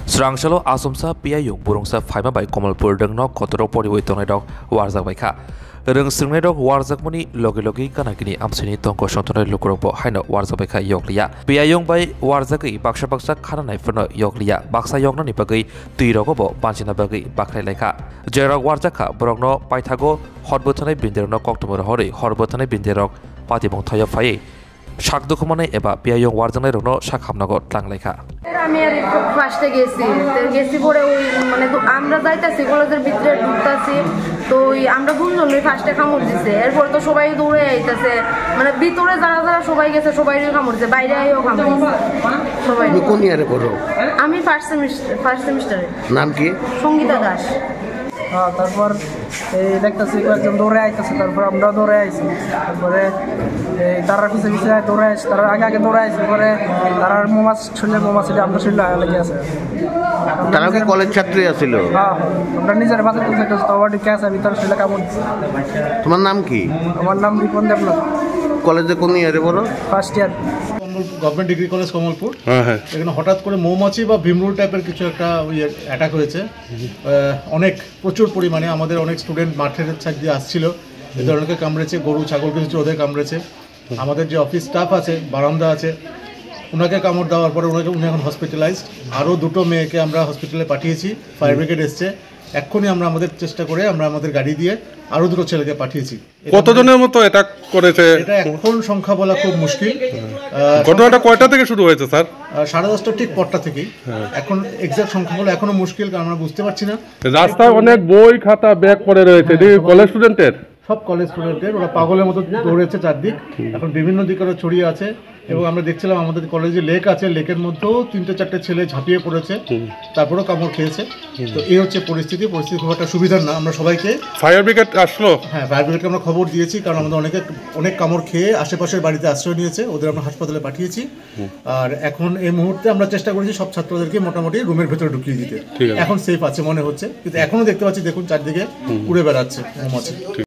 Srangsalo asumsa piyayung burungsa faima bai Komalpur dengno kotoro poriwai tongnai dok warjak baikha. Reng sringnai dok warjakmani logi kanakini amsini tongko songtonai lukurokbo haino warjak baikha yokliya. Piyayung bai warjakai baksa khananai furno yokliya. Baksa yoknani bagai tuirogobo banchina bagai bakrai laikha. Jairok warjakha borokno paithago hotbothanai binderokno koktomor hori horbothanai binderok patibong thaya phai. শাকদুখমানে এবা পিয়াইং ওয়ারজানাই রনো শাক হামনগর টাংলাইখা আমি আর ফার্স্টে গেছি পরে ওই মানে আমরা যাইতাছি কলেজের ভিতরে ঢুকতাছি তো ওই আমরা দুজনই ফার্স্টে কামড় দিছে এরপর তো সবাই দৌড়ে আইতাছে মানে ভিতরে যারা সবাই গেছে সবাইই কামড় দিছে বাইরে আইও কামড় দিছে সবাই। তুমি কোন ইয়ারে পড়ো? আমি ফার্স্ট সেমিস্টারে। নাম কি? সঙ্গীতা দাস। তারপর এই দেখতেছি কয়েকজন দৌড়ে আইতেছে, তারপর আমরা দৌড়ে আইছি, তারপরে এই তারা পিছিয়ে দৌড়ে আসছে, তারা আগে দৌড়ে আসছে, পরে তারা মোমাছিটা আমরা শরীরে লেগে আছে। তারা কি কলেজ ছাত্রী আছিল? হ্যাঁ, আমরা নিজের বাসে তুলতে কে আছে ভিতরে শরীরে কামড় দিচ্ছে। তোমার নাম কি? আমার নাম রিপন দেবনাথ। কলেজে কোন ইয়ারে পড়ো? First year. Government degree college Kamalpur. এখানে হঠাৎ করে মৌমাছি বা ভীমরুল টাইপের কিছু একটা অ্যাটাক হয়েছে। প্রচুর পরিমাণে আমাদের অনেক স্টুডেন্ট মাঠের সাইড দিয়ে আসছিল, এদের অনেকে কামড়েছে, গরু ছাগল কিছু ওদের কামড়েছে। আমাদের যে অফিস স্টাফ আছে, বারান্দা আছে, ওনাকে কামড় দেওয়ার পরে উনি এখন হসপিটালাইজড। আরও দুটো মেয়েকে আমরা হসপিটালে পাঠিয়েছি, ফায়ার ব্রিগেড এসছে। এক্ষুনি আমরা আমাদের চেষ্টা করে আমরা আমাদের গাড়ি দিয়ে আরও দুটো ছেলেকে পাঠিয়েছি। কতজনের মতো অ্যাটাক করেছে এটা এখন সংখ্যা বলা খুব মুশকিল। ঘটনাটা কয়টা থেকে শুরু হয়েছে স্যার? 10:30 ঠিক পরটা থেকেই। এখন এক্সাক্ট সংখ্যা বলা এখনো মুশকিল, কারণ আমরা বুঝতে পারছি না। রাস্তায় অনেক বই খাতা ব্যাগ পড়ে রয়েছে, কলেজ স্টুডেন্টের সব কলেজ স্টুডেন্টের, ওরা পাগলের মতো দৌড়েছে চারদিক, এখন বিভিন্ন দিকে ওরা ছড়িয়ে আছে। এবং আমরা দেখছিলাম আমাদের কলেজে লেক আছে, লেকের মধ্যেও 3-4টে ছেলে ঝাঁপিয়ে পড়েছে, তারপরেও কামড় খেয়েছে। তো এই হচ্ছে পরিস্থিতি খুব একটা সুবিধার না। আমরা সবাইকে ফায়ার ব্রিগেড আসলো, হ্যাঁ ফায়ার ব্রিগেডকে আমরা খবর দিয়েছি, কারণ আমাদের অনেক কামড় খেয়ে আশেপাশের বাড়িতে আশ্রয় নিয়েছে, ওদের আমরা হাসপাতালে পাঠিয়েছি। আর এখন এই মুহূর্তে আমরা চেষ্টা করেছি সব ছাত্রদেরকে মোটামুটি রুমের ভেতরে ঢুকিয়ে দিতে। এখন সেফ আছে মনে হচ্ছে, কিন্তু এখনো দেখতে পাচ্ছি, দেখুন চারদিকে উড়ে বেড়াচ্ছে মৌমাছি।